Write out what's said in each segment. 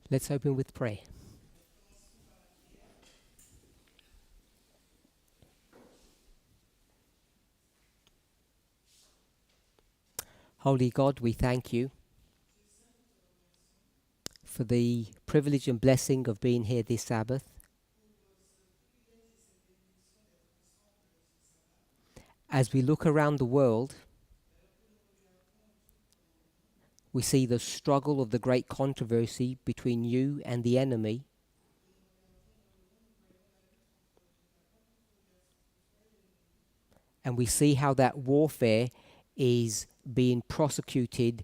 Let's open with prayer. Holy God, we thank you for the privilege and blessing of being here this Sabbath. As we look around the world, we see the struggle of the great controversy between you and the enemy. And we see how that warfare is being prosecuted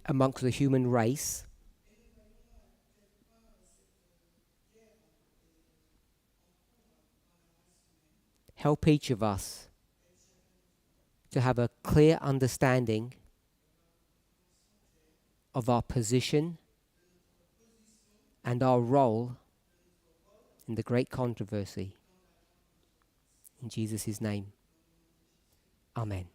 amongst the human race. Help each of us to have a clear understanding of our position and our role in the great controversy. In Jesus' name, Amen.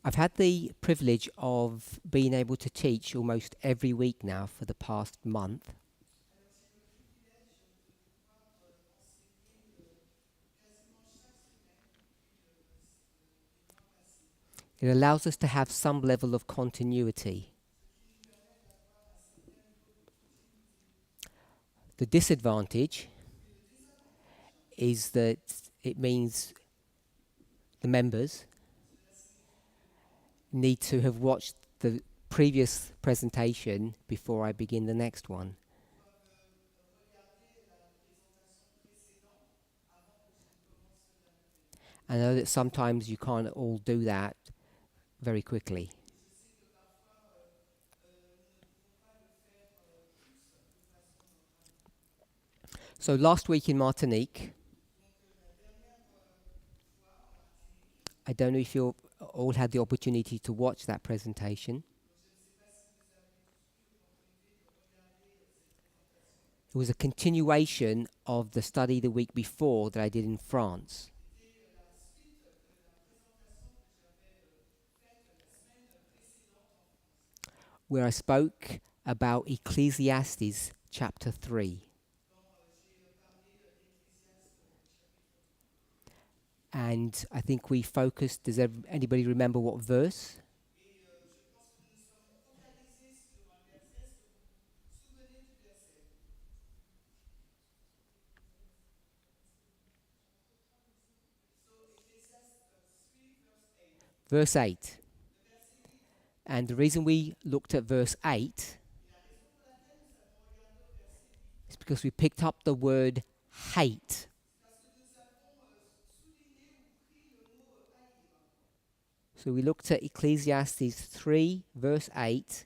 I've had the privilege of being able to teach almost every week now for the past month. It allows us to have some level of continuity. The disadvantage is that it means the members need to have watched the previous presentation before I begin the next one. I know that sometimes you can't all do that very quickly. So last week in Martinique, I don't know if you all had the opportunity to watch that presentation. It was a continuation of the study the week before that I did in France. Where I spoke about Ecclesiastes chapter 3. And I think we focused, does anybody remember what verse? Verse 8. And the reason we looked at verse 8 is because we picked up the word hate. So we looked at Ecclesiastes 3, verse 8.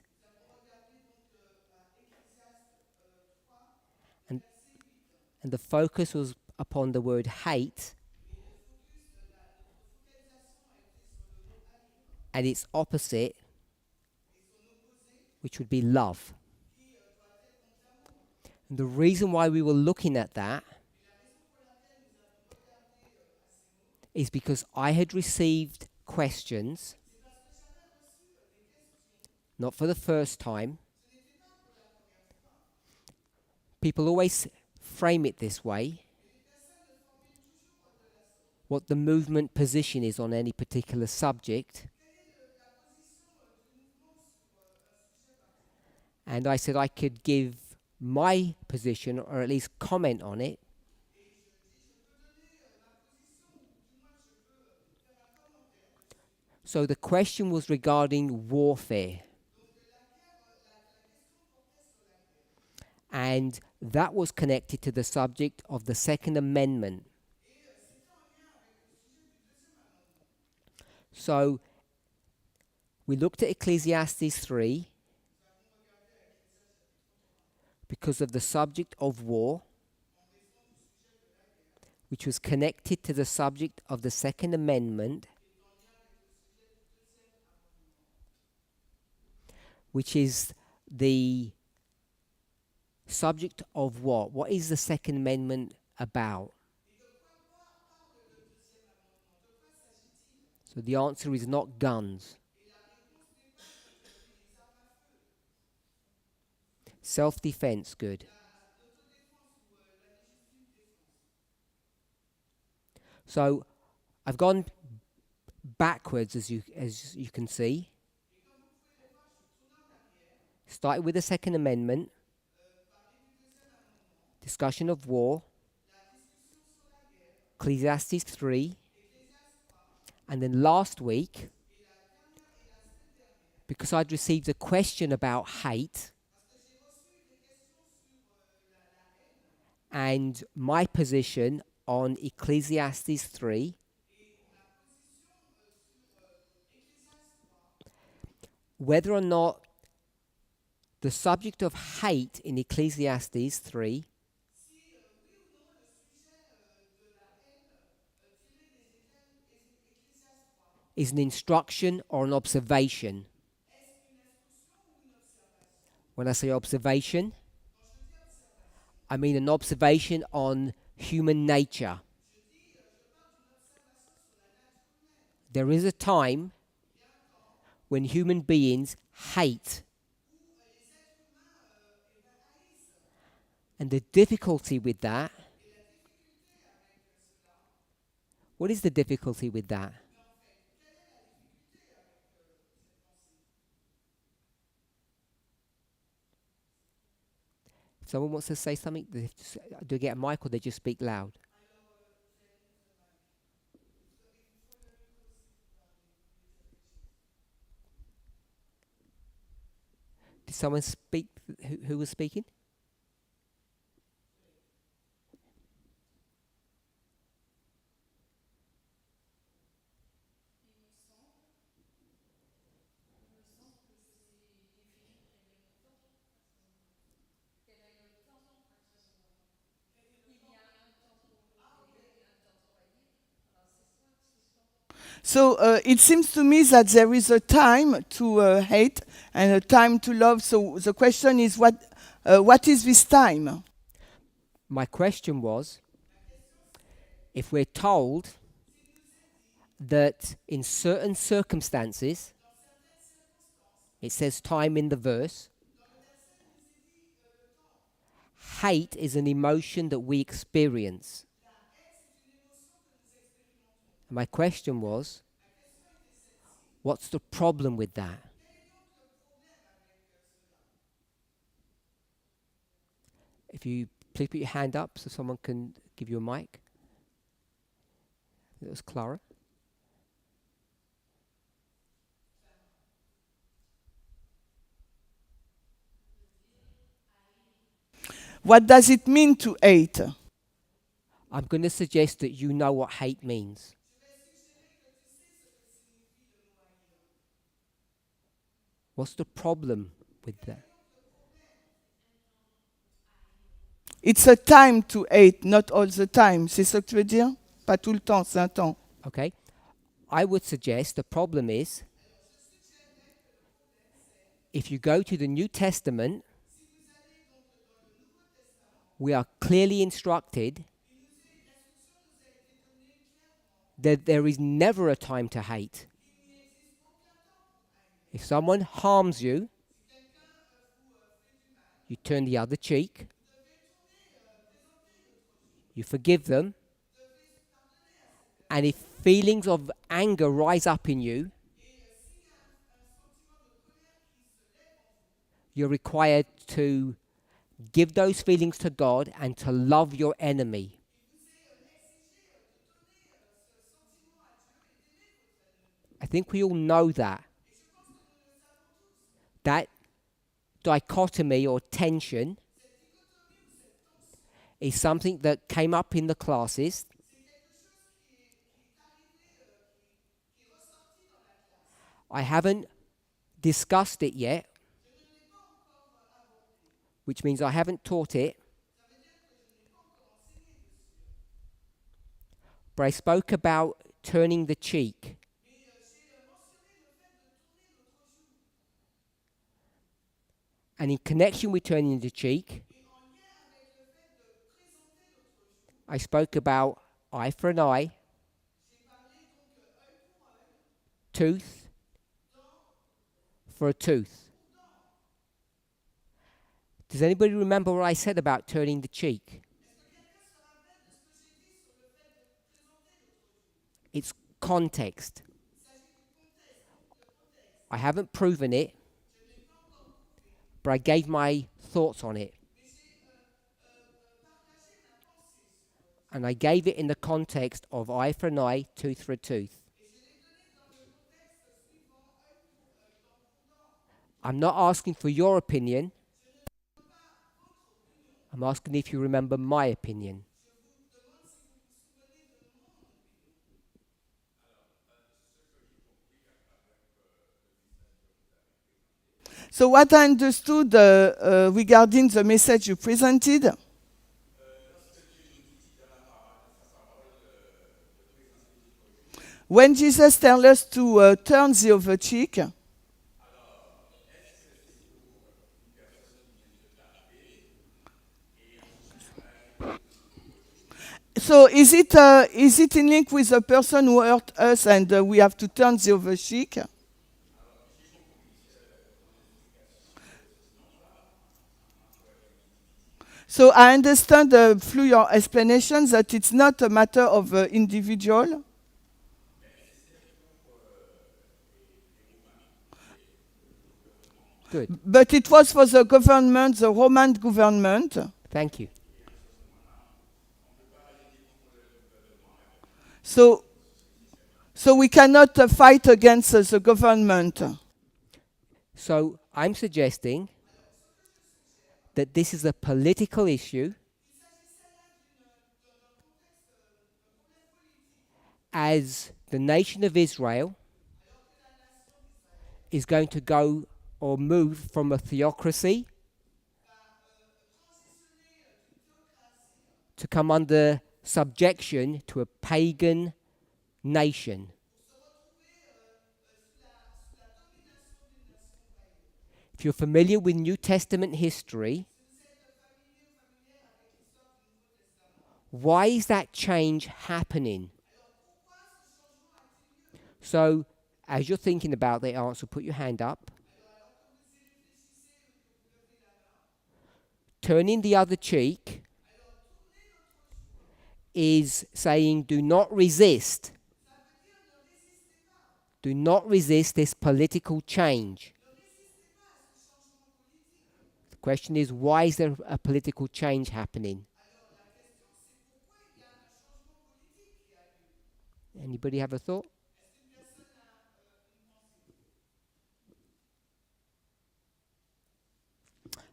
And the focus was upon the word hate and its opposite, which would be love. And the reason why we were looking at that is because I had received questions, not for the first time. People always frame it this way, what the movement position is on any particular subject. And I said I could give my position, or at least comment on it. So the question was regarding warfare. And that was connected to the subject of the Second Amendment. So we looked at Ecclesiastes 3 because of the subject of war, which was connected to the subject of the Second Amendment, which is the subject of what? What is the Second Amendment about? So the answer is not guns. Self-defense, good. So I've gone backwards as you can see. Started with the Second Amendment, discussion of war, Ecclesiastes 3, and then last week, because I'd received a question about hate and my position on Ecclesiastes 3, whether or not the subject of hate in Ecclesiastes 3 is an instruction or an observation. When I say observation, I mean an observation on human nature. There is a time when human beings hate. And the difficulty with that, what is the difficulty with that? If someone wants to say something, do they get a mic or they just speak loud? Did someone speak? Who was speaking? So it seems to me that there is a time to hate and a time to love. So the question is, what is this time? My question was, if we're told that in certain circumstances, it says time in the verse, hate is an emotion that we experience. And my question was, what's the problem with that? If you please put your hand up so someone can give you a mic. It was Clara. What does it mean to hate? I'm going to suggest that you know what hate means. What's the problem with that? It's a time to hate, not all the time. C'est ça que tu veux dire? Pas tout le temps, c'est un temps. Okay. I would suggest the problem is, if you go to the New Testament, we are clearly instructed that there is never a time to hate. If someone harms you, you turn the other cheek, you forgive them, and if feelings of anger rise up in you, you're required to give those feelings to God and to love your enemy. I think we all know that. That dichotomy or tension is something that came up in the classes. I haven't discussed it yet, which means I haven't taught it, but I spoke about turning the cheek. And in connection with turning the cheek, I spoke about eye for an eye, tooth for a tooth. Does anybody remember what I said about turning the cheek? It's context. I haven't proven it, but I gave my thoughts on it. And I gave it in the context of eye for an eye, tooth for a tooth. I'm not asking for your opinion. I'm asking if you remember my opinion. So what I understood regarding the message you presented, when Jesus tells us to turn the other cheek, so is it in link with the person who hurt us and we have to turn the other cheek? So I understand through your explanation that it's not a matter of individual. Good. But it was for the government, the Roman government. Thank you. So we cannot fight against the government. So I'm suggesting that this is a political issue as the nation of Israel is going to go or move from a theocracy to come under subjection to a pagan nation. If you're familiar with New Testament history, why is that change happening? So, as you're thinking about the answer, put your hand up. Turning the other cheek is saying, do not resist. Do not resist this political change. The question is, why is there a political change happening? Anybody have a thought?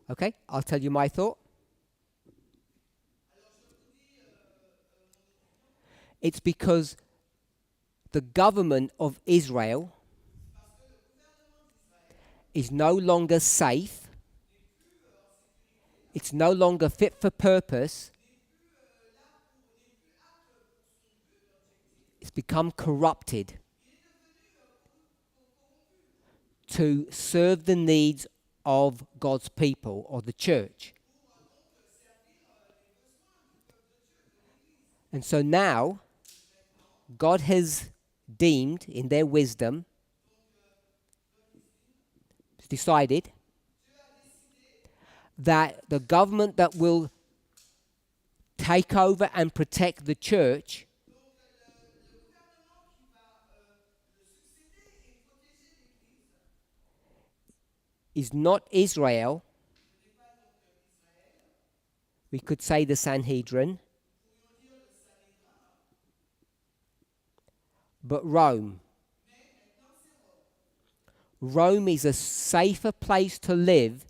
Okay, I'll tell you my thought. It's because the government of Israel is no longer safe. It's no longer fit for purpose. It's become corrupted to serve the needs of God's people or the church. And so now, God has deemed, in their wisdom, decided that the government that will take over and protect the church is not Israel. We could say the Sanhedrin, but Rome. Rome is a safer place to live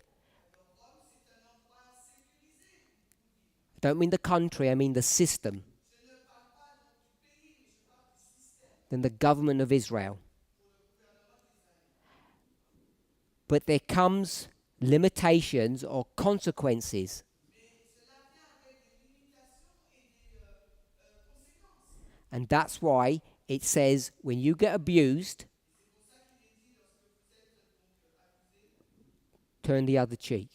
Don't mean the country, I mean the system. Then the government of Israel. But there comes limitations or consequences. And that's why it says when you get abused, turn the other cheek.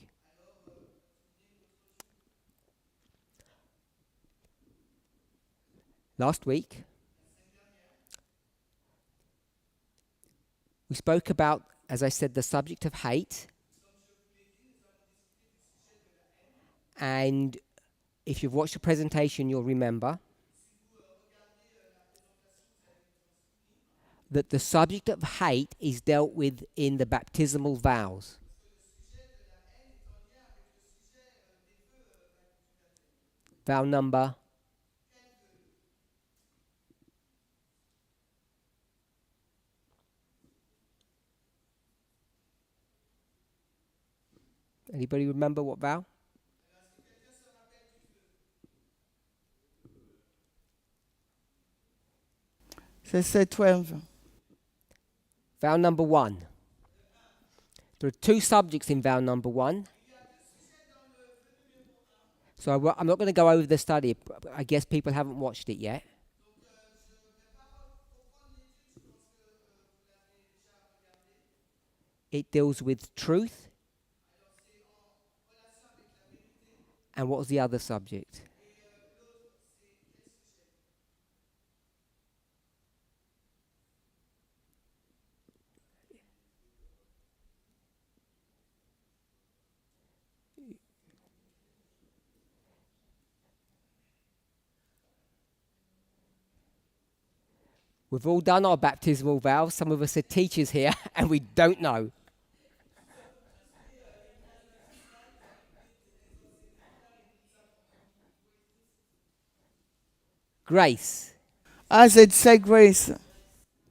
Last week, we spoke about, as I said, the subject of hate. And if you've watched the presentation, you'll remember that the subject of hate is dealt with in the baptismal vows. Vow number. Anybody remember what vow? They said 12. Vow number 1. There are 2 subjects in vow number 1. So I'm not going to go over the study. I guess people haven't watched it yet. It deals with truth. And what was the other subject? We've all done our baptismal vows. Some of us are teachers here and we don't know. Grace. As it said grace.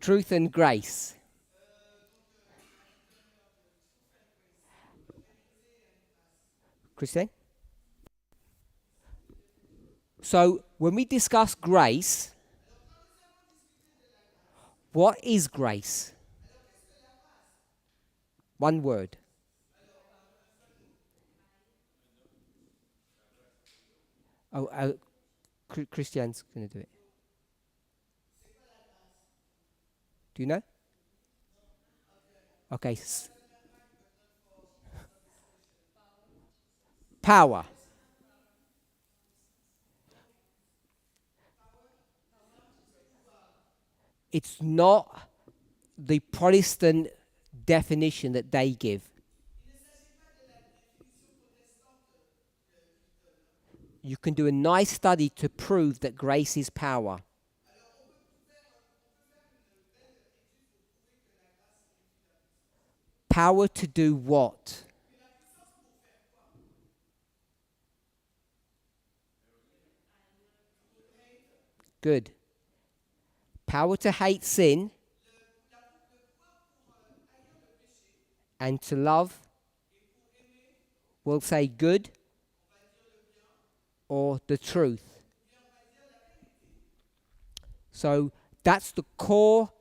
Truth and grace. Christine? So when we discuss grace, what is grace? One word. Christian's going to do it. Do you know? Okay. Power. It's not the Protestant definition that they give. You can do a nice study to prove that grace is power. Power to do what? Good. Power to hate sin and to love, we'll say good or the truth. So that's the core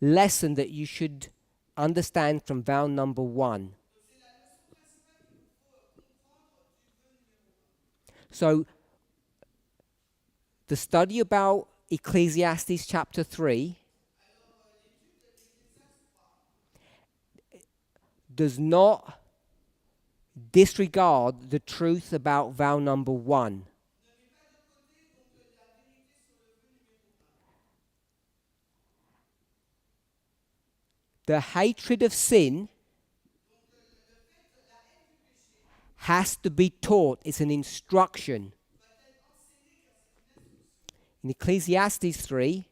lesson that you should understand from vow number 1. So the study about Ecclesiastes chapter 3 does not disregard the truth about vow number 1. The hatred of sin has to be taught. It's an instruction. In Ecclesiastes 3,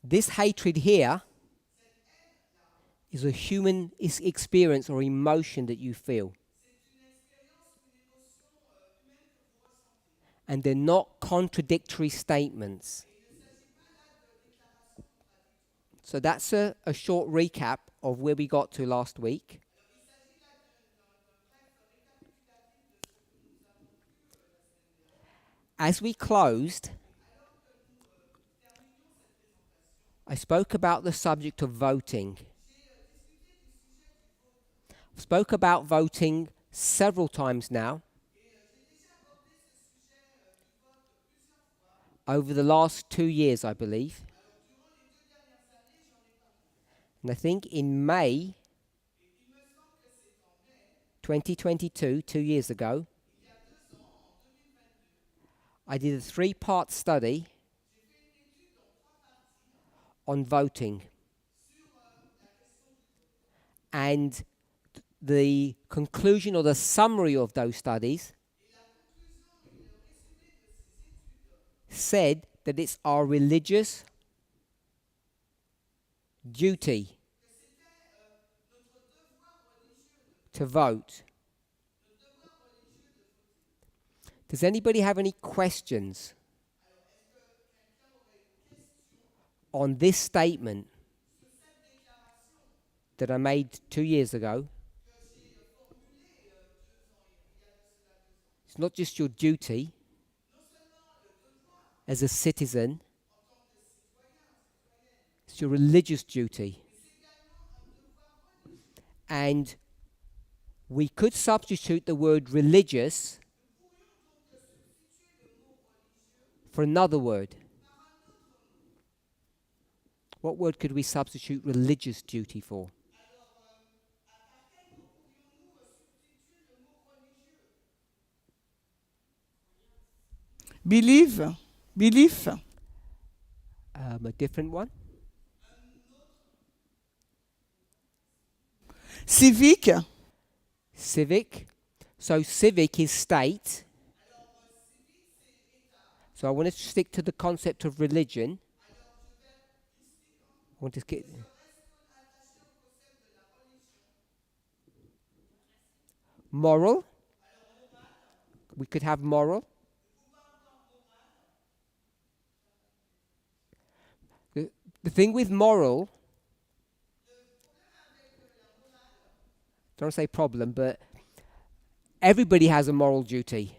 this hatred here is a human experience or emotion that you feel. And they're not contradictory statements. So that's a short recap of where we got to last week. As we closed, I spoke about the subject of voting. I spoke about voting several times now over the last 2 years, I believe. And I think in May 2022, 2 years ago, I did a 3-part study on voting. And the conclusion or the summary of those studies said that it's our religious duty to vote. Does anybody have any questions on this statement that I made 2 years ago? It's not just your duty as a citizen, it's your religious duty. And we could substitute the word religious for another word. What word could we substitute religious duty for? Believe. Belief. A different one? Civique. Civic. So civic is state. So I want to stick to the concept of religion. I want to get moral. We could have moral. The thing with moral, don't want to say problem, but everybody has a moral duty.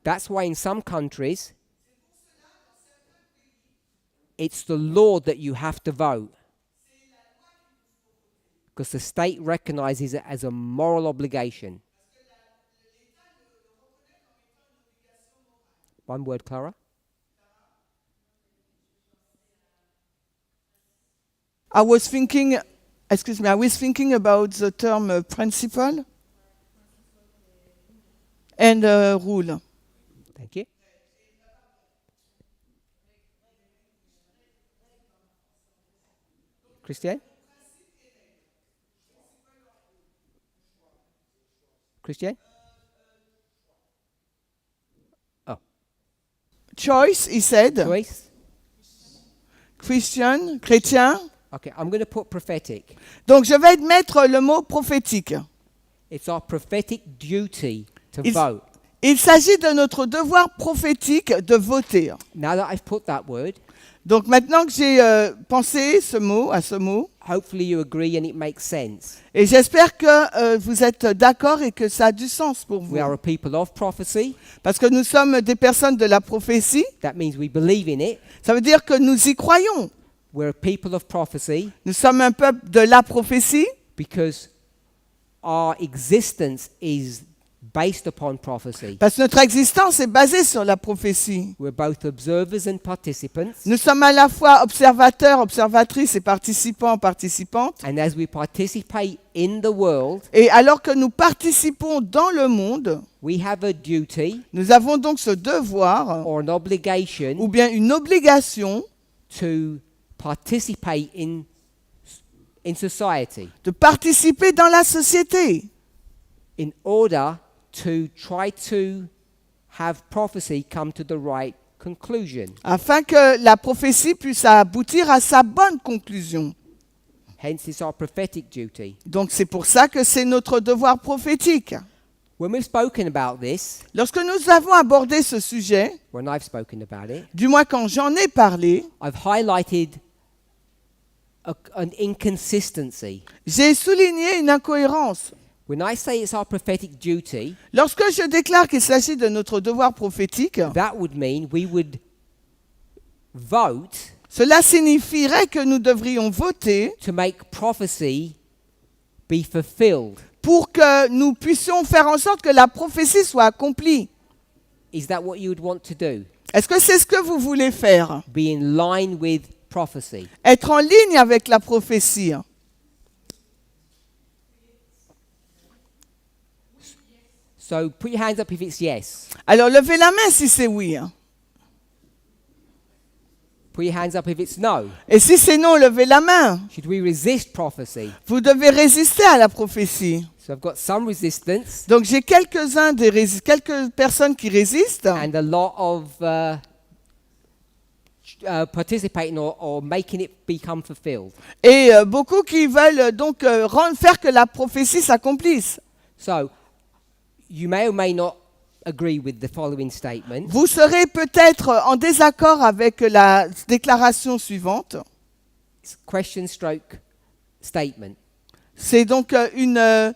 That's why in some countries, it's the law that you have to vote. Because the state recognizes it as a moral obligation. One word, Clara. I was thinking about the term principle and rule. Thank you. Christian? Christian? Oh. Choice, he said. Choice? Christian, chrétien. Okay, I'm going to put prophetic. Donc je vais mettre le mot prophétique. It's our prophetic duty to vote. Il s'agit de notre devoir prophétique de voter. Now that I've put that word, donc maintenant que j'ai pensé à ce mot, hopefully you agree and it makes sense. Et j'espère que vous êtes d'accord et que ça a du sens pour vous. We are a people of prophecy. Parce que nous sommes des personnes de la prophétie. That means we believe in it. Ça veut dire que nous y croyons. We're a people of prophecy. Nous sommes un peuple de la prophétie. Because our existence is based upon prophecy. Parce que notre existence est basée sur la prophétie. We're both observers and participants. Nous sommes à la fois observateurs, observatrices et participants, participantes. And as we participate in the world, et alors que nous participons dans le monde, we have a duty, nous avons donc ce devoir, or an obligation, ou bien une obligation, to participate in society. De participer dans la société. In order to try to have prophecy come to the right conclusion. Afin que la prophétie puisse aboutir à sa bonne conclusion. Hence, it's our prophetic duty. Donc c'est pour ça que c'est notre devoir prophétique. When we've spoken about this, lorsque nous avons abordé ce sujet, when I've spoken about it, du moins quand j'en ai parlé, I've highlighted an inconsistency j'ai souligné une incohérence When I say it's our prophetic duty, Lorsque je déclare qu'il s'agit de notre devoir prophétique, that would mean we would vote cela signifierait que nous devrions voter to make prophecy be fulfilled. pour que nous puissions faire en sorte que la prophétie soit accomplie. Is that what you would want to do? Est-ce que c'est ce que vous voulez faire? Be in line with prophecy. Être en ligne avec la prophétie. So put your hands up if it's yes. Alors levez la main si c'est oui. Put your hands up if it's no. Et si c'est non, levez la main. Should we resist prophecy? Vous devez résister à la prophétie. So I've got some resistance Donc j'ai quelques personnes qui résistent and a lot of participating or making it become fulfilled. et beaucoup qui veulent donc faire que la prophétie s'accomplisse. So you may or may not agree with the following statement. Vous serez peut-être en désaccord avec la déclaration suivante. It's question stroke statement. C'est donc une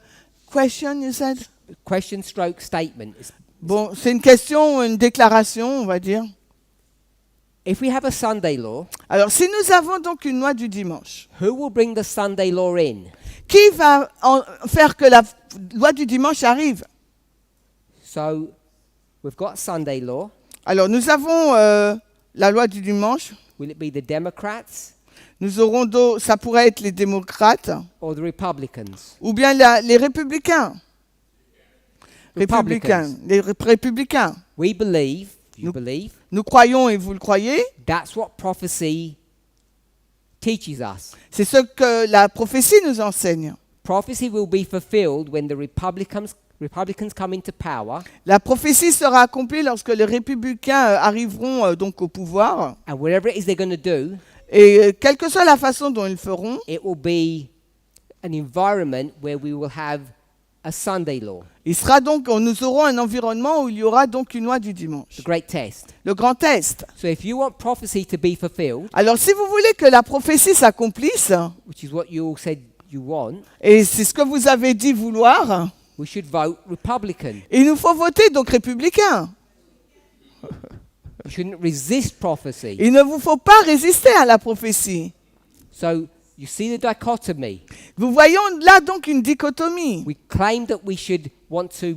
question, you said? Question stroke statement. Bon, c'est une question, une déclaration, on va dire. If we have a Sunday law, Alors, si nous avons donc une loi du dimanche, who will bring the Sunday law in? qui va faire que la loi du dimanche arrive? So we've got Sunday law. Alors, nous avons la loi du dimanche. Will it be the Democrats Nous aurons, ça pourrait être les démocrates or the Republicans? ou bien les républicains. Les républicains. We believe, you Nous- believe, Nous croyons et vous le croyez. that's what prophecy teaches us. C'est ce que la prophétie nous enseigne. Prophecy will be fulfilled when the Republicans come into power, La prophétie sera accomplie lorsque les républicains arriveront donc au pouvoir. and whatever it is they're going to do, Et quelle que soit la façon dont ils le feront, it will be an environment where we will have a Sunday law, nous aurons un environnement où il y aura donc une loi du dimanche. the great test. Le grand test. So if you want prophecy to be fulfilled, Alors si vous voulez que la prophétie s'accomplisse, which is what you all said you want, et c'est ce que vous avez dit vouloir, we should vote Republican. il nous faut voter donc républicain. You shouldn't resist prophecy. Il ne vous faut pas résister à la prophétie. So you see the dichotomy. Nous voyons là donc une dichotomie. We claim that we should want to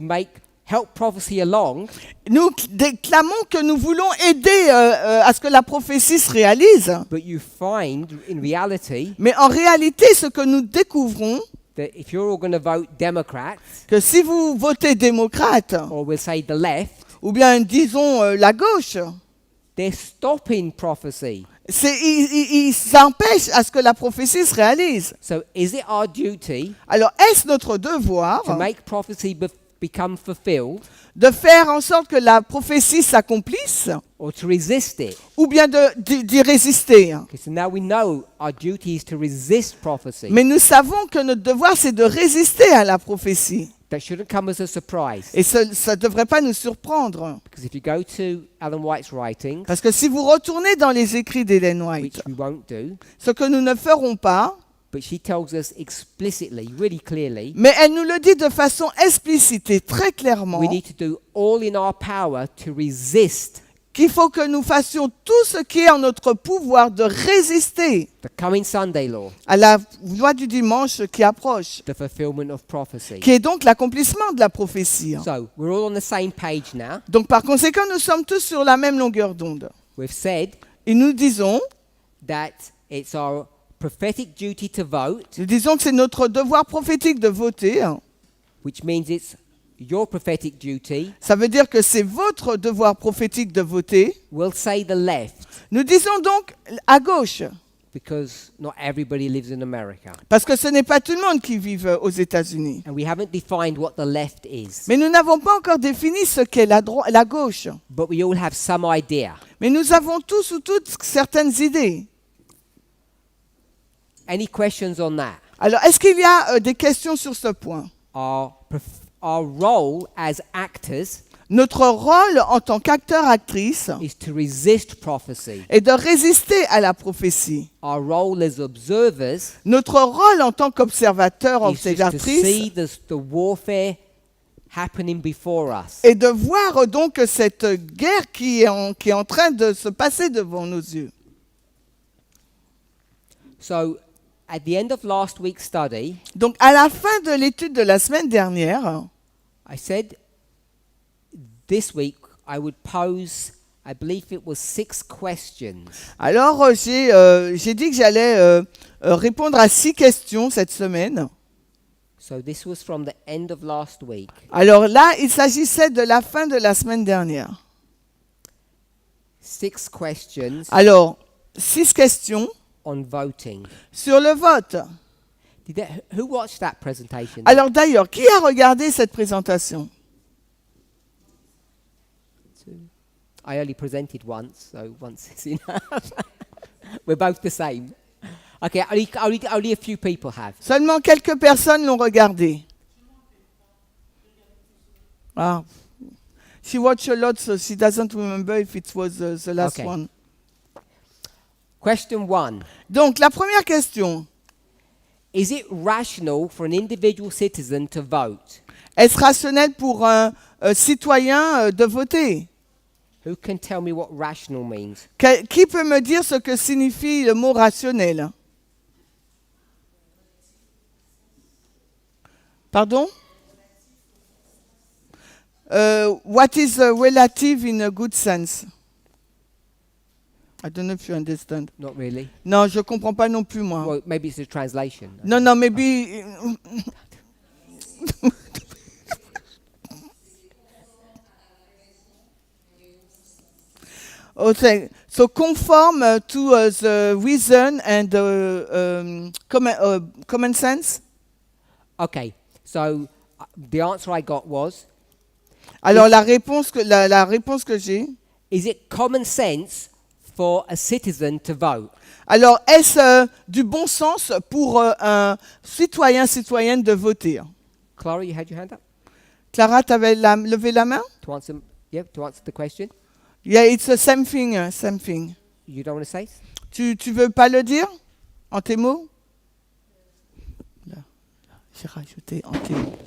help prophecy along, Nous déclamons que nous voulons aider à ce que la prophétie se réalise, but you find in reality mais en réalité, ce que nous découvrons, that if you're all going to vote Democrats, que si vous votez démocrate, or we'll say the left, ou bien disons la gauche, they're stopping prophecy. ils empêchent à ce que la prophétie se réalise. So is it our duty Alors, est-ce notre devoir to make prophecy become fulfilled, de faire en sorte que la prophétie s'accomplisse, or to resist it? ou bien d'y résister? Because now we know our duty is to resist prophecy. Mais nous savons que notre devoir, c'est de résister à la prophétie. That shouldn't come as a surprise. Et ça ne devrait pas nous surprendre. Because if you go to Ellen White's writings, Parce que si vous retournez dans les écrits d'Ellen which White, we won't do, ce que nous ne ferons pas, but she tells us explicitly, really clearly, mais elle nous le dit de façon explicite et très clairement, we need to do all in our power to resist qu'il faut que nous fassions tout ce qui est en notre pouvoir de résister the coming Sunday law, à la loi du dimanche qui approche, the fulfillment of prophecy. qui est donc l'accomplissement de la prophétie. So we're all on the same page now. Donc par conséquent, nous sommes tous sur la même longueur d'onde. We've said Et nous disons that it's our prophetic duty to vote, que c'est notre devoir prophétique de voter. which means it's your prophetic duty. Ça veut dire que c'est votre devoir prophétique de voter. We'll say the left, Nous disons donc à gauche, because not everybody lives in America. parce que ce n'est pas tout le monde qui vit aux États-Unis. And we haven't defined what the left is. Mais nous n'avons pas encore défini ce qu'est la gauche. But we all have some idea. Mais nous avons tous ou toutes certaines idées. Any questions on that? Alors, est-ce qu'il y a des questions sur ce point? Our role as actors Notre rôle en tant qu'acteur-actrice is to resist prophecy. est de résister à la prophétie. Our role as observers Notre rôle en tant qu'observateur, is just to observatrice, see the warfare happening before us. est de voir donc cette guerre qui est en train de se passer devant nos yeux. So, at the end of last week's study, Donc, à la fin de l'étude de la semaine dernière, I said this week I would pose, I believe it was 6 questions. alors j'ai dit que j'allais répondre à 6 questions cette semaine. So this was from the end of last week. Alors là, il s'agissait de la fin de la semaine dernière. 6 questions Alors, 6 questions on voting. sur le vote. Who watched that presentation? Alors d'ailleurs, qui a regardé cette présentation? I only presented once, so once is enough. We're both the same. Okay, only a few people have. Seulement quelques personnes l'ont regardé. Ah. She watched a lot, so she doesn't remember if it was the last Okay. one. Question 1. Donc, la première question. Is it rational for an individual citizen to vote? Est-ce rationnel pour un citoyen de voter? Who can tell me what rational means? Qui peut me dire ce que signifie le mot rationnel? Pardon? What is relative in a good sense? I don't know if you understand. Not really. Non, je comprends pas non plus, moi. Well, maybe it's a translation. Non, maybe... Okay. So conform to the reason and common sense. Okay, so the answer I got was, Alors la réponse que j'ai. is it common sense for a citizen to vote? Alors est-ce du bon sens pour un citoyenne de voter? Clara, you had your hand up Clara, tu avais levé la main? to answer. Yeah, to answer the question. Yeah, it's the same thing, same thing. You don't want to say? Tu veux pas le dire en tes mots? Là, j'ai rajouté en tes mots.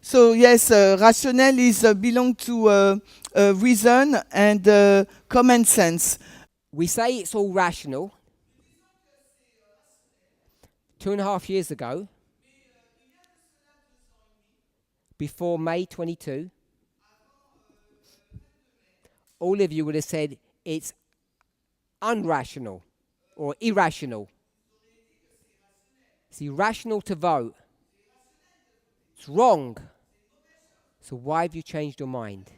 So yes, rational is belong to reason and common sense. We say it's all rational. 2.5 years ago, before May 22, all of you would have said it's unrational or irrational. It's irrational to vote. It's wrong. So why have you changed your mind?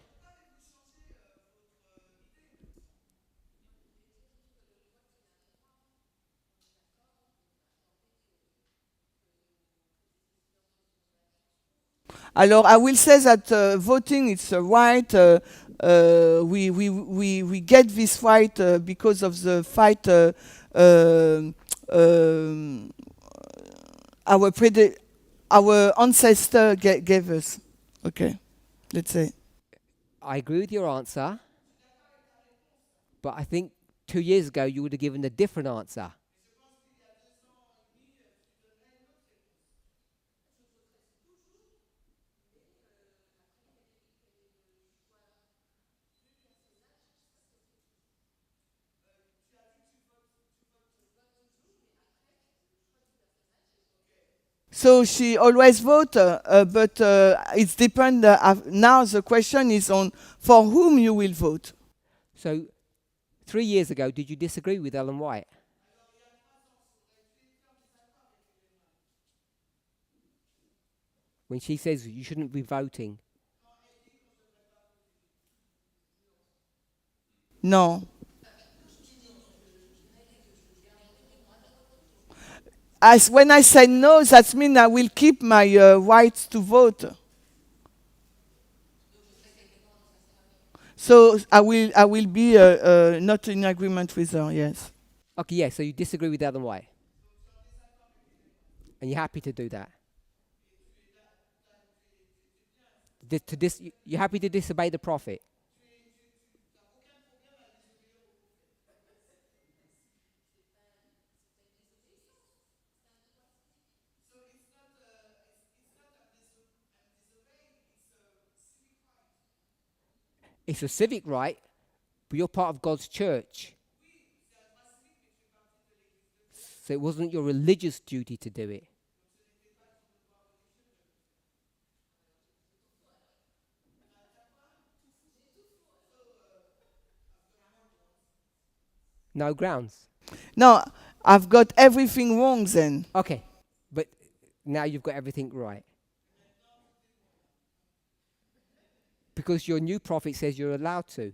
Alors, I will say that voting is a right. We get this right because of the fight our ancestor gave us. Okay, let's say. I agree with your answer, but I think 2 years ago you would have given a different answer. So she always vote, but it's depend. Now the question is on for whom you will vote. So 3 years ago, did you disagree with Ellen White? When she says you shouldn't be voting. No. When I say no, that means I will keep my rights to vote. So I will be not in agreement with her. Yes. Okay, yeah, so you disagree with Ellen White. And you're happy to do that. You're happy to disobey the prophet. It's a civic right, but you're part of God's church. So it wasn't your religious duty to do it. No grounds. No, I've got everything wrong then. Okay, but now you've got everything right. Because your new prophet says you're allowed to.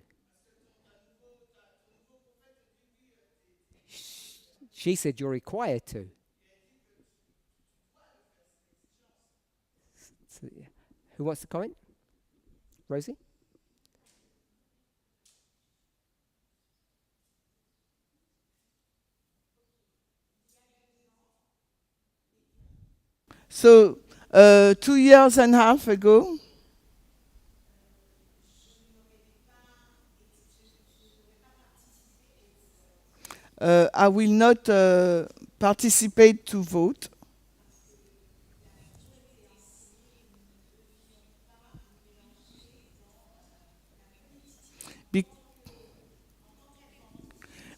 She said you're required to. So, yeah. Who wants to comment? Rosie? So 2 years and a half ago, I will not participate to vote be-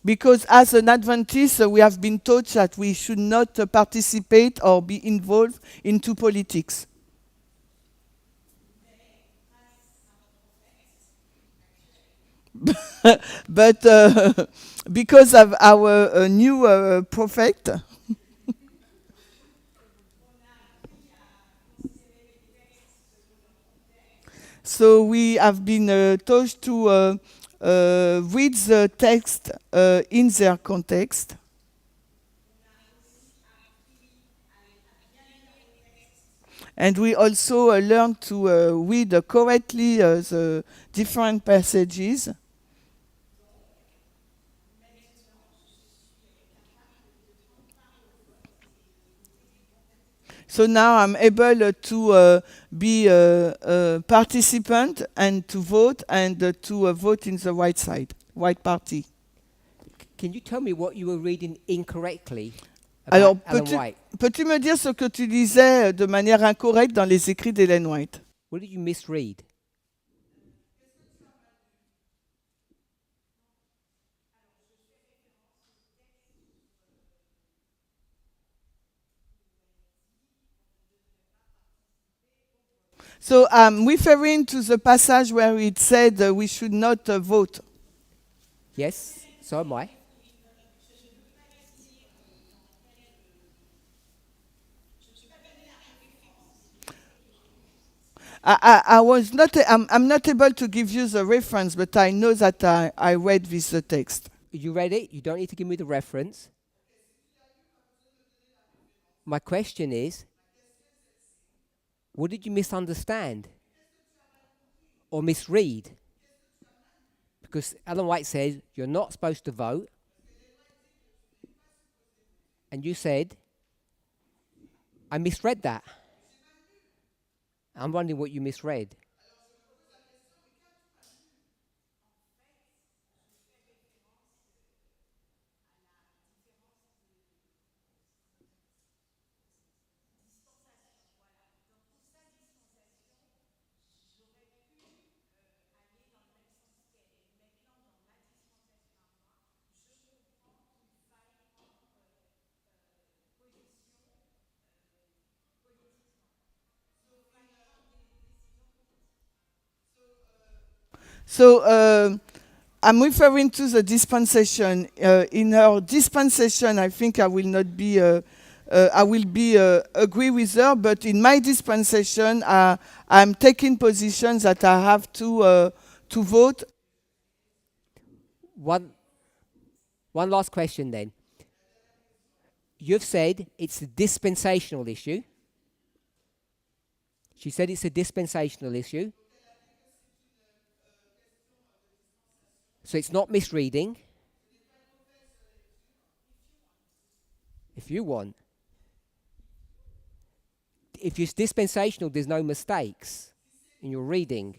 because as an Adventist, we have been taught that we should not participate or be involved into politics. But because of our new prophet, so we have been taught to read the text in their context. And we also learn to read correctly the different passages. So now I'm able to be a participant and to vote and to vote in the right side, right party. Can you tell me what you were reading incorrectly Alors, about Ellen White? peux-tu me dire ce que tu disais de manière incorrecte dans les écrits d'Ellen White? What did you misread? So I'm referring to the passage where it said we should not vote. Yes, so am I. I was not. I'm not able to give you the reference, but I know that I read this text. You read it. You don't need to give me the reference. My question is, what did you misunderstand or misread? Because Ellen White says you're not supposed to vote, and you said, I misread that. I'm wondering what you misread. So I'm referring to the dispensation. In her dispensation, I think I will not be. I will be agree with her, but in my dispensation, I'm taking positions that I have to vote. One last question then. You've said it's a dispensational issue. She said it's a dispensational issue. So it's not misreading. If you want. If it's dispensational, there's no mistakes in your reading.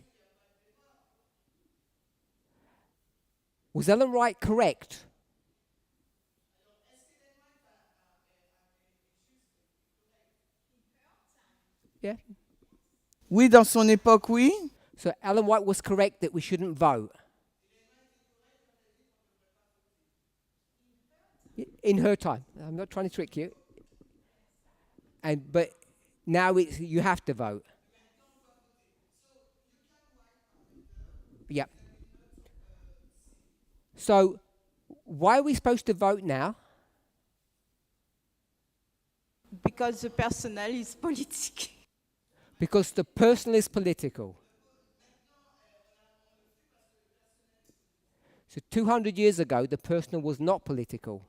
Was Ellen White correct? Yeah. Oui, dans son époque, oui. So Ellen White was correct that we shouldn't vote. In her time. I'm not trying to trick you. But now you have to vote. Yep. So why are we supposed to vote now? Because the personnel is politique. Because the personal is political. So 200 years ago, the personal was not political.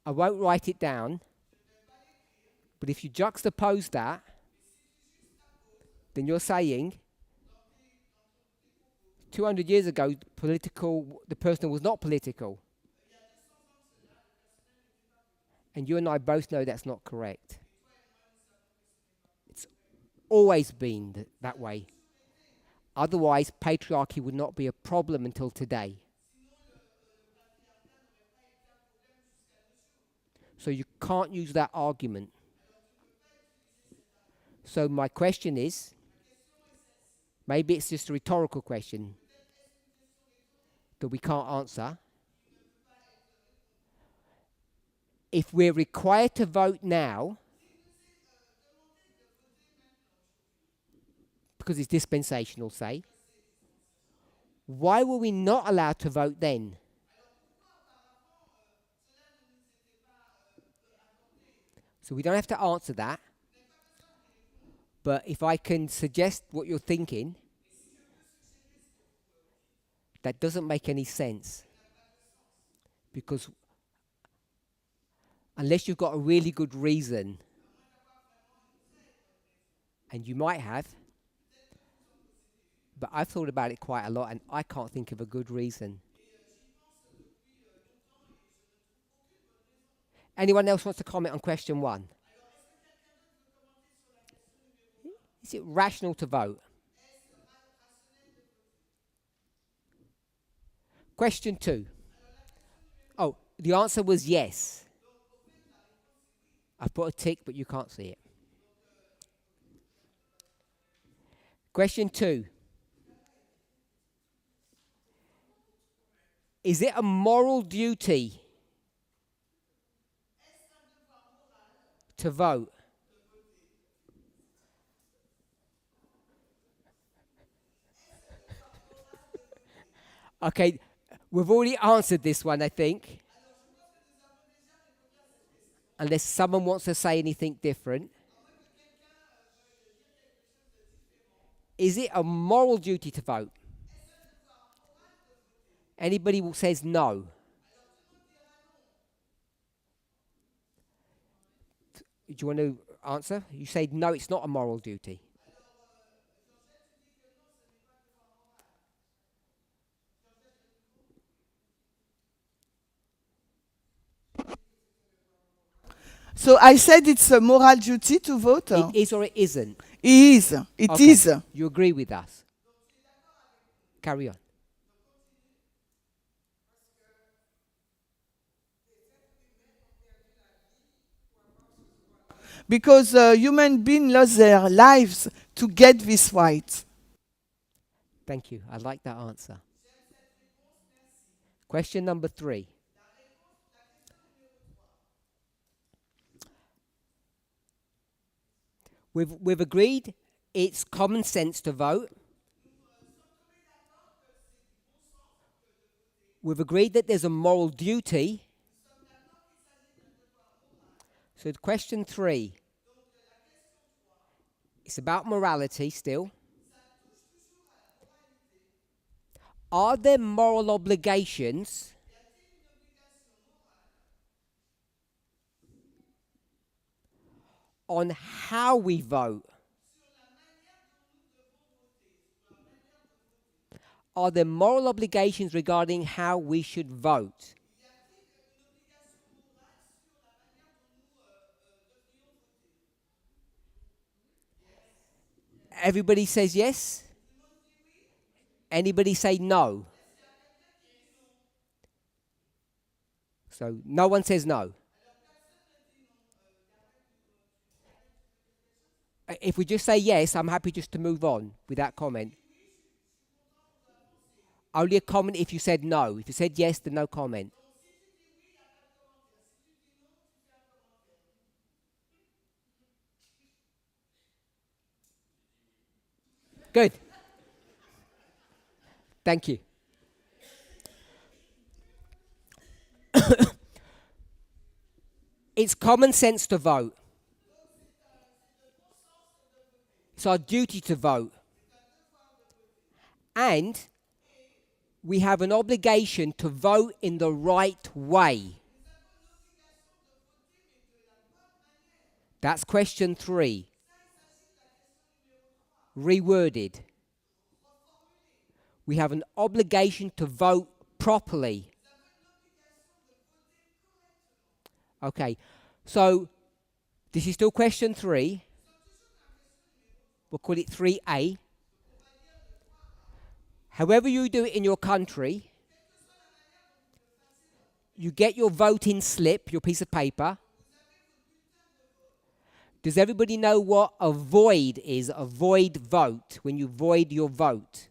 I won't write it down, but if you juxtapose that, then you're saying 200 years ago, the personal was not political. And you and I both know that's not correct. It's always been that way. Otherwise, patriarchy would not be a problem until today. So you can't use that argument. So my question is, maybe it's just a rhetorical question that we can't answer. If we're required to vote now, because it's dispensational, say, why were we not allowed to vote then? So we don't have to answer that. But if I can suggest what you're thinking, that doesn't make any sense. Because unless you've got a really good reason, and you might have, but I've thought about it quite a lot and I can't think of a good reason. Anyone else wants to comment on question 1? Is it rational to vote? Question 2. Oh, the answer was yes. I've put a tick, but you can't see it. Question 2. Is it a moral duty to vote? Okay, we've already answered this one, I think. Unless someone wants to say anything different. Is it a moral duty to vote? Anybody who says no? Do you want to answer? You say no, it's not a moral duty. So I said it's a moral duty to vote. It is or it isn't? It is. It Okay. is. You agree with us? Carry on. Because human beings lost their lives to get this right. Thank you. I like that answer. Question number 3. We've agreed it's common sense to vote. We've agreed that there's a moral duty. So question 3. It's about morality still. Are there moral obligations on how we vote. Are there moral obligations regarding how we should vote? Everybody says yes? Anybody say no? So no one says no. If we just say yes, I'm happy just to move on with that comment. Only a comment if you said no. If you said yes, then no comment. Good. Thank you. It's common sense to vote. It's our duty to vote. And we have an obligation to vote in the right way. That's question 3. Reworded. We have an obligation to vote properly. Okay, so this is still question 3. We'll call it 3A. However you do it in your country, you get your voting slip, your piece of paper. Does everybody know what a void is? A void vote, when you void your vote.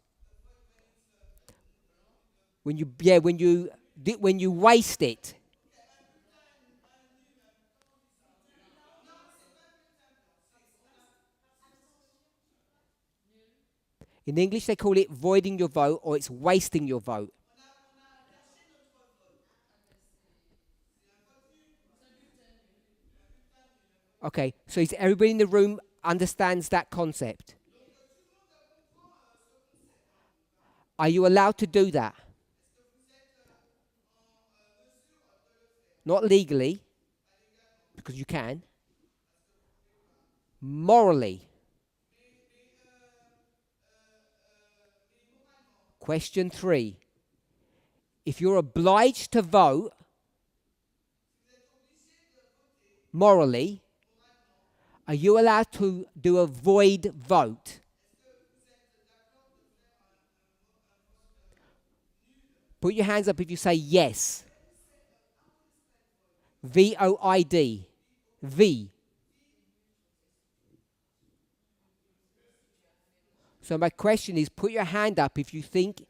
When you waste it. In English, they call it voiding your vote, or it's wasting your vote. Okay, so is everybody in the room understands that concept? Are you allowed to do that? Not legally, because you can. Morally. Question 3. If you're obliged to vote morally, are you allowed to do a void vote? Put your hands up if you say yes. V-O-I-D. V. So my question is, put your hand up if you think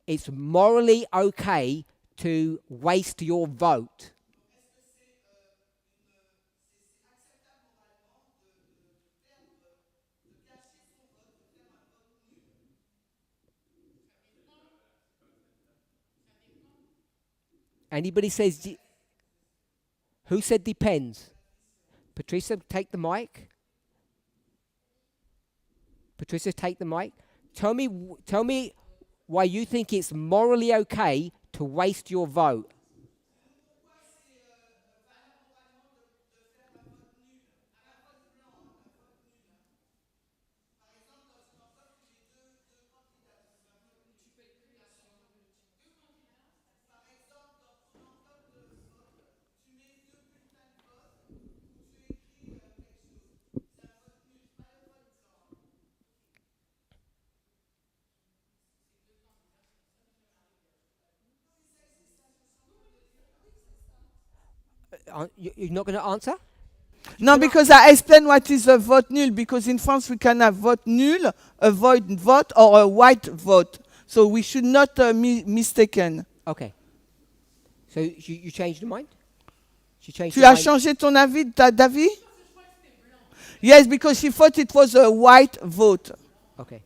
it's morally okay to waste your vote. Anybody says, who said depends? Patricia, take the mic. Patricia, take the mic. Tell me why you think it's morally okay to waste your vote. You're not going to answer? No, because I explain what is a vote nul, because in France we can have vote nul, a void vote, or a white vote. So we should not mistaken. Okay. So you changed your mind? Tu as changé ton avis, d'avis? Yes, because she thought it was a white vote. Okay.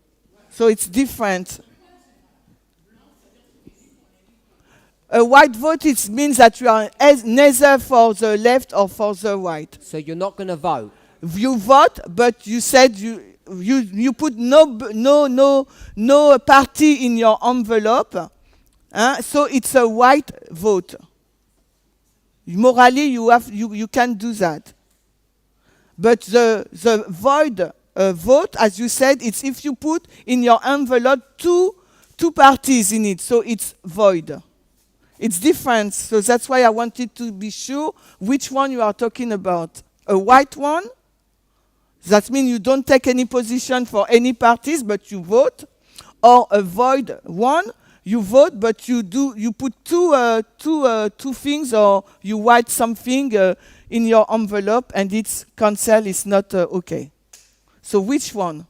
So it's different. A white vote, it means that you are neither for the left or for the right. So you're not going to vote? You vote, but you said you put no party in your envelope. So it's a white vote. Morally, you can do that. But the void vote, as you said, it's if you put in your envelope two parties in it, so it's void. It's different, so that's why I wanted to be sure which one you are talking about. A white one, that means you don't take any position for any parties, but you vote. Or a void one, you vote, but you put two things, or you write something in your envelope, and it's cancel, it's not okay. So which one?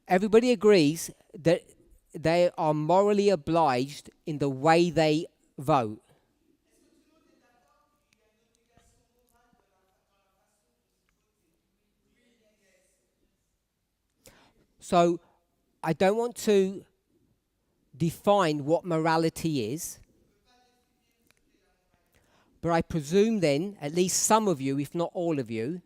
Everybody agrees that they are morally obliged in the way they vote. So I don't want to define what morality is, but I presume then, at least some of you, if not all of you,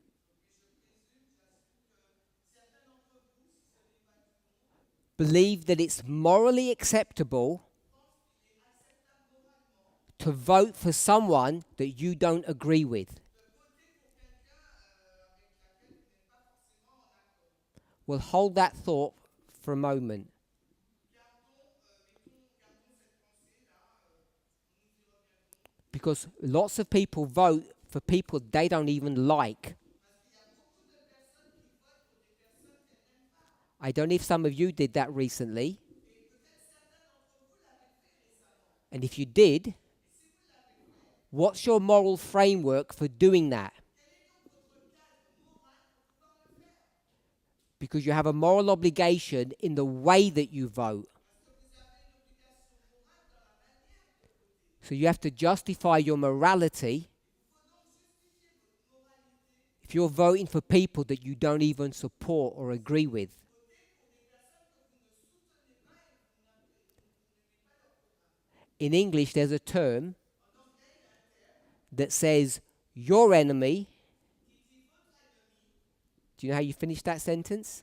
believe that it's morally acceptable to vote for someone that you don't agree with. We'll hold that thought for a moment. Because lots of people vote for people they don't even like. I don't know if some of you did that recently. And if you did, what's your moral framework for doing that? Because you have a moral obligation in the way that you vote. So you have to justify your morality if you're voting for people that you don't even support or agree with. In English, there's a term that says, your enemy. Do you know how you finish that sentence?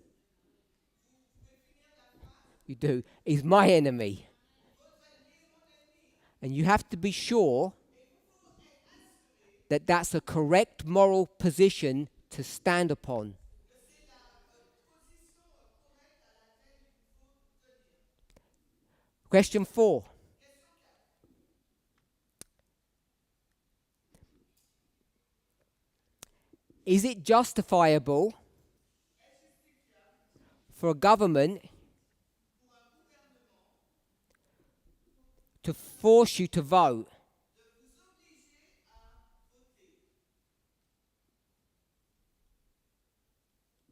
You do. Is my enemy. And you have to be sure that that's a correct moral position to stand upon. Question 4. Is it justifiable for a government to force you to vote?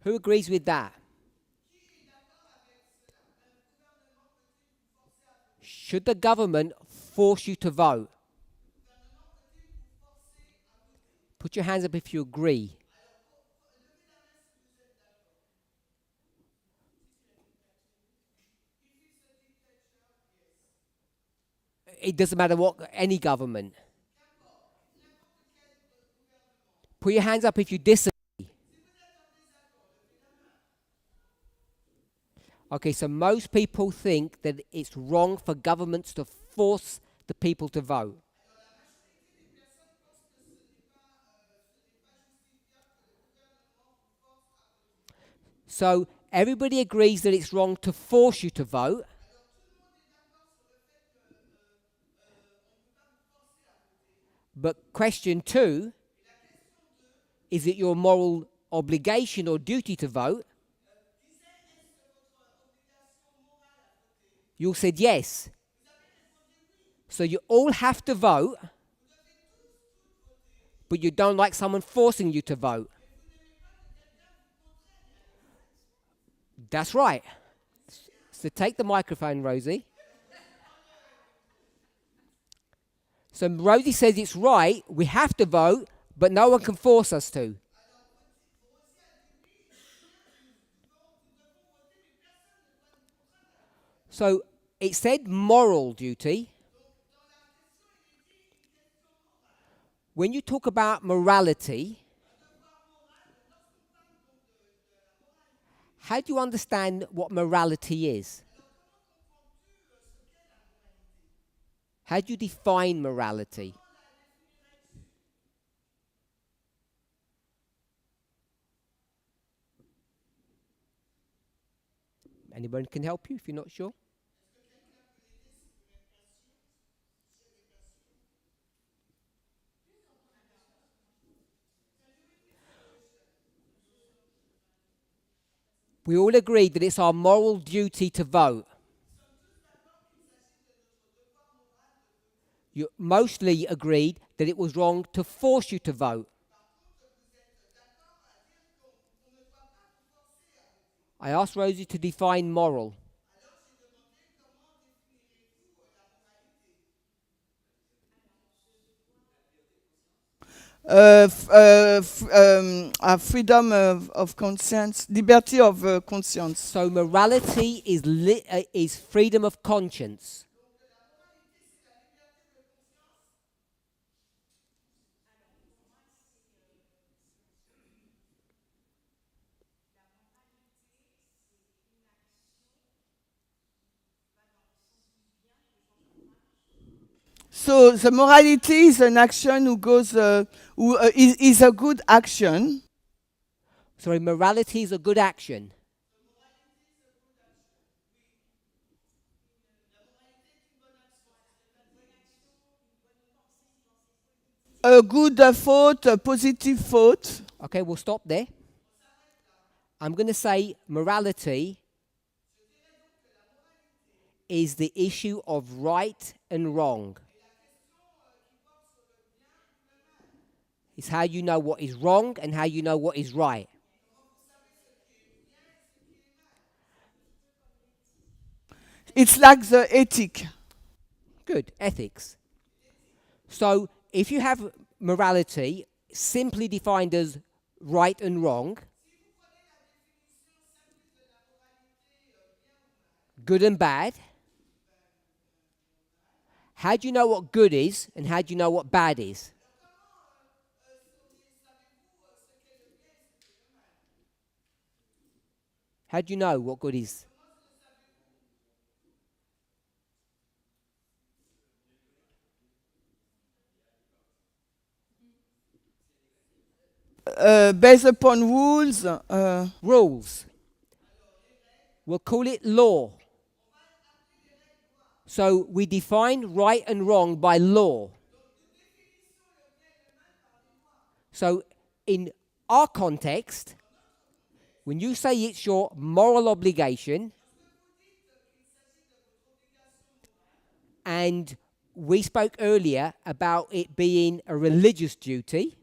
Who agrees with that? Should the government force you to vote? Put your hands up if you agree. It doesn't matter what, any government. Put your hands up if you disagree. Okay, so most people think that it's wrong for governments to force the people to vote. So everybody agrees that it's wrong to force you to vote. But question 2, is it your moral obligation or duty to vote? You all said yes. So you all have to vote, but you don't like someone forcing you to vote. That's right. So take the microphone, Rosie. So Rosie says it's right, we have to vote, but no one can force us to. So it said moral duty. When you talk about morality, how do you understand what morality is? How do you define morality? Anyone can help you if you're not sure? We all agree that it's our moral duty to vote. You mostly agreed that it was wrong to force you to vote. I asked Rosie to define moral. Freedom of conscience, liberty of conscience. So morality is freedom of conscience. So the morality is an action is a good action. Sorry, morality is a good action. A good thought, a positive thought. Okay, we'll stop there. I'm going to say morality is the issue of right and wrong. It's how you know what is wrong and how you know what is right. It's like the ethic. Good, ethics. So if you have morality simply defined as right and wrong, good and bad, how do you know what good is and how do you know what bad is? How do you know what good is? Based upon rules. Rules. We'll call it law. So we define right and wrong by law. So in our context, when you say it's your moral obligation, and we spoke earlier about it being a religious duty,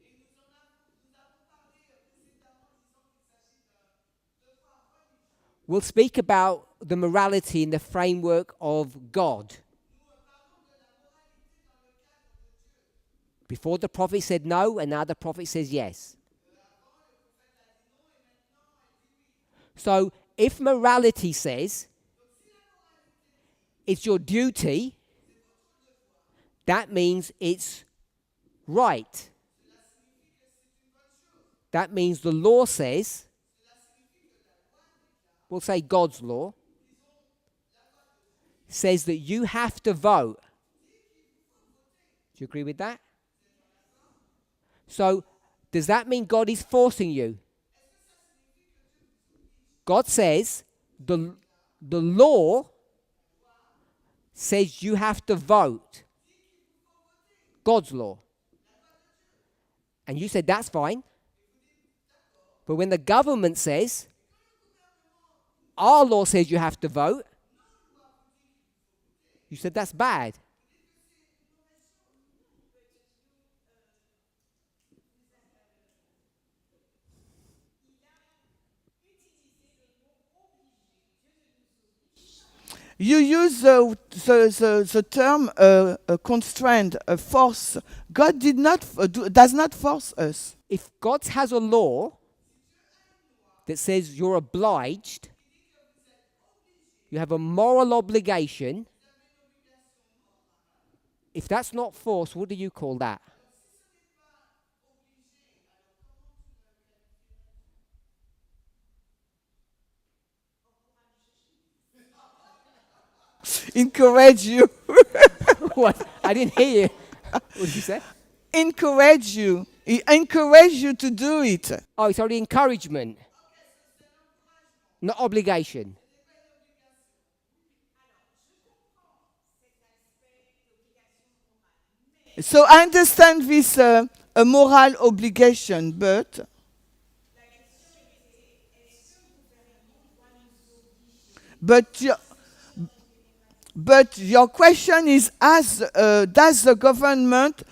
we'll speak about the morality in the framework of God. Before the prophet said no, and now the prophet says yes. So if morality says it's your duty, that means it's right. That means the law says, we'll say God's law, says that you have to vote. Do you agree with that? So, does that mean God is forcing you? God says the law says you have to vote. God's law. And you said that's fine. But when the government says our law says you have to vote, you said that's bad. You use the term constraint, force. God does not force us. If God has a law that says you're obliged, you have a moral obligation, if that's not force, what do you call that? Encourage you. What? I didn't hear you. What did you say? Encourage you. He encourage you to do it. Oh, it's only encouragement, not obligation. So I understand this a moral obligation, but your, but your question is, does the government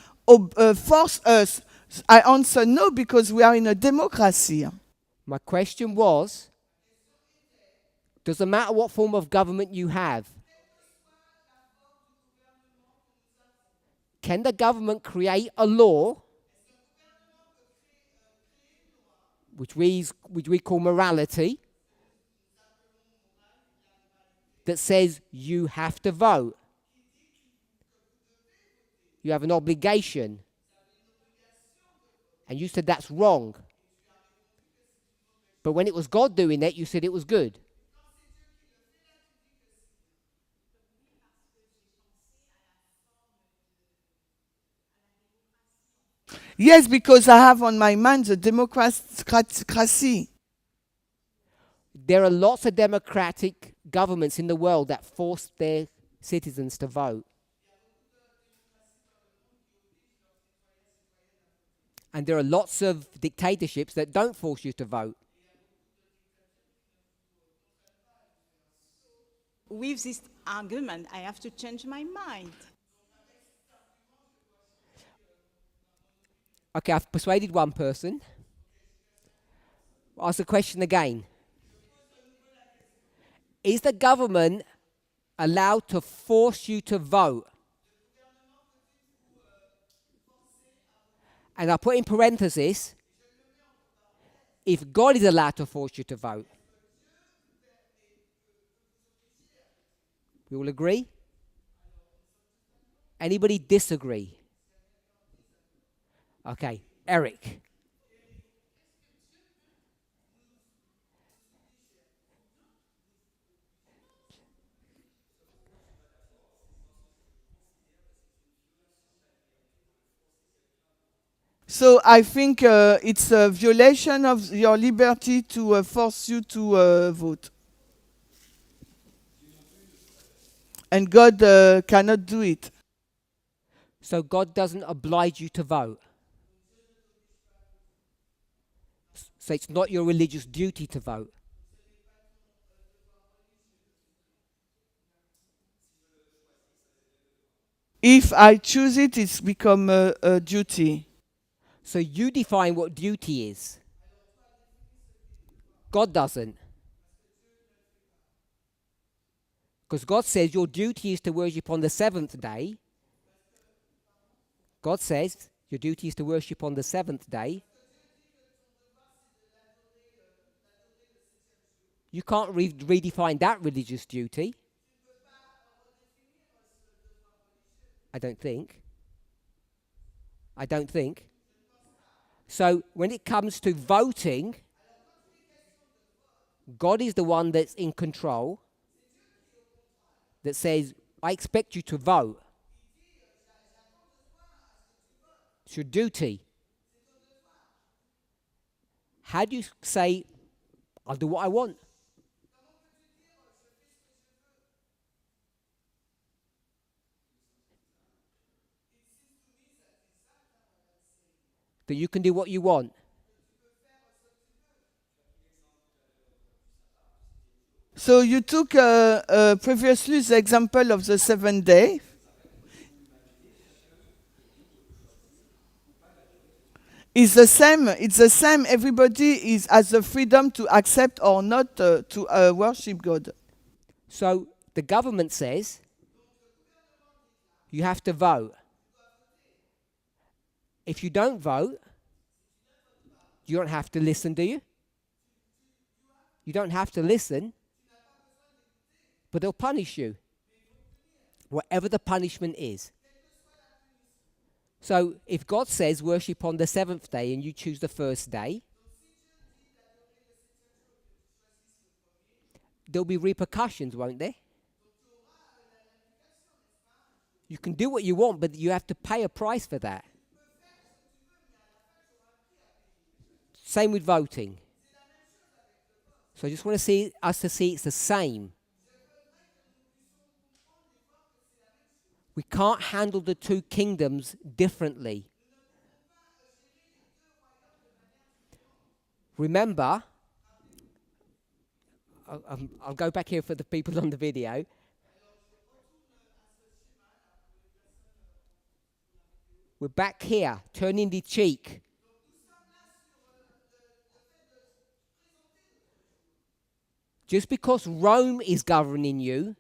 force us? I answer no, because we are in a democracy. My question was, doesn't matter what form of government you have, can the government create a law, which we call morality, that says you have to vote? You have an obligation. And you said that's wrong. But when it was God doing that, you said it was good. Yes, because I have on my mind the democracy. There are lots of democratic governments in the world that force their citizens to vote. And there are lots of dictatorships that don't force you to vote. With this argument, I have to change my mind. Okay, I've persuaded one person. I'll ask the question again. Is the government allowed to force you to vote? And I put in parenthesis, if God is allowed to force you to vote. We all agree? Anybody disagree? Okay, Eric. So I think it's a violation of your liberty to force you to vote. And God cannot do it. So God doesn't oblige you to vote. So it's not your religious duty to vote. If I choose it, it's become a duty. So you define what duty is. God doesn't. Because God says your duty is to worship on the seventh day. God says your duty is to worship on the seventh day. You can't redefine that religious duty. I don't think. So when it comes to voting, God is the one that's in control, that says, I expect you to vote. It's your duty. How do you say, I'll do what I want? That you can do what you want. So you took previously the example of the 7th day. It's the same. Everybody has the freedom to accept or not to worship God. So The government says you have to vote. If you don't vote, you don't have to listen, do you? You don't have to listen, but they'll punish you, whatever the punishment is. So if God says worship on the seventh day and you choose the first day, there'll be repercussions, won't there? You can do what you want, but you have to pay a price for that. Same with voting. So I just want to see us to see it's the same. We can't handle the two kingdoms differently. Remember, I'll go back here for the people on the video. We're back here, turning the cheek. Just because Rome is governing you,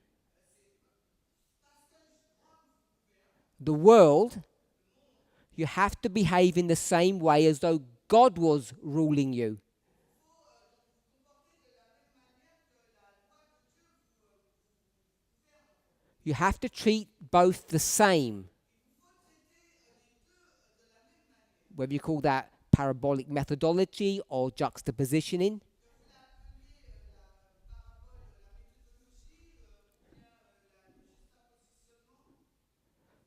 the world, you have to behave in the same way as though God was ruling you. You have to treat both the same. Whether you call that parabolic methodology or juxtapositioning.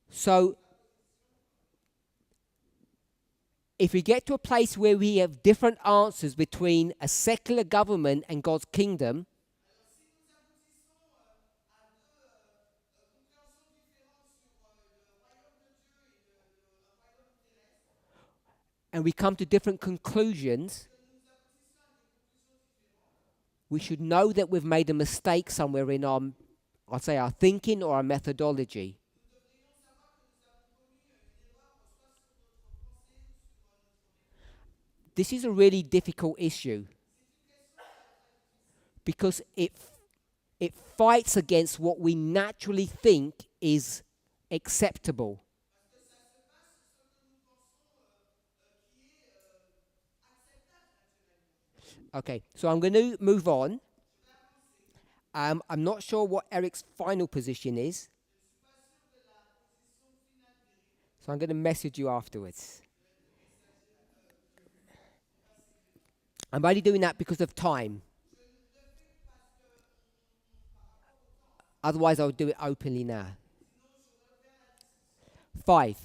So, if we get to a place where we have different answers between a secular government and God's kingdom, and we come to different conclusions, we should know that we've made a mistake somewhere in our, I'd say, our thinking or our methodology. This is a really difficult issue because it fights against what we naturally think is acceptable. Okay, so I'm going to move on. I'm not sure what Eric's final position is, so I'm going to message you afterwards. I'm only doing that because of time. Otherwise, I'll do it openly now. 5.